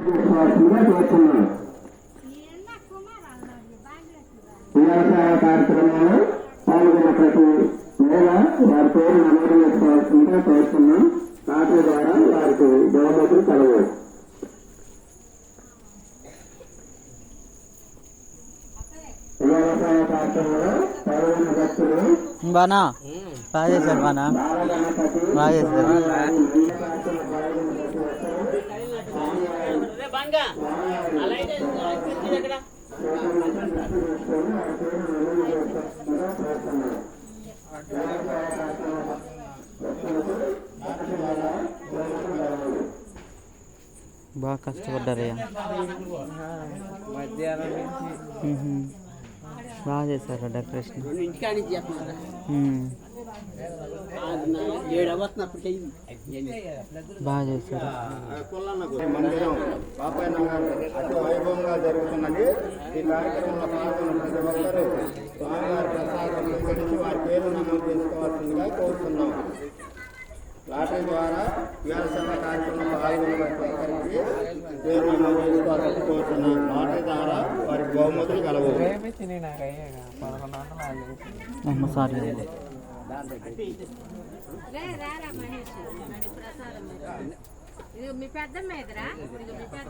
చేస్తున్నాం. వ్యవసాయ కార్యక్రమాలు పాల్గొన్న ప్రతి వేళ వారి పేరు నమోదు చేసుకోవాల్సిందిగా కోరుతున్నాం. ఖాతా ద్వారా వారికి బహుమతులు కలవు. వ్యవసాయ కార్యక్రమంలో పాల్గొన్న భక్తులు బాగా చేశారు, బాగా చేశారు. బాగా కష్టపడ్డారయ్యా, బాగా చేశారు డెకరేషన్. బాగా చేశారు. మందిరం అతి వైభవంగా జరుగుతున్నది. ఈ కార్యక్రమంలో పాల్గొన్న ప్రతి ఒక్కరూ స్వామివారి ప్రసాదం గురించి వారి పేరు నమోదు చేసుకోవాల్సిందిగా కోరుతున్నాం. లాటరీ ద్వారా వ్యవసాయ కార్యక్రమంలో పాల్గొన్న ప్రతి ఒక్కరికి పేరు నమోదు చేసుకోవాలని కోరుతున్నాం. లాటరీ ద్వారా వారికి బహుమతులు కలవు. సారీ మీ పెద్ద మీదరా మీ పెద్ద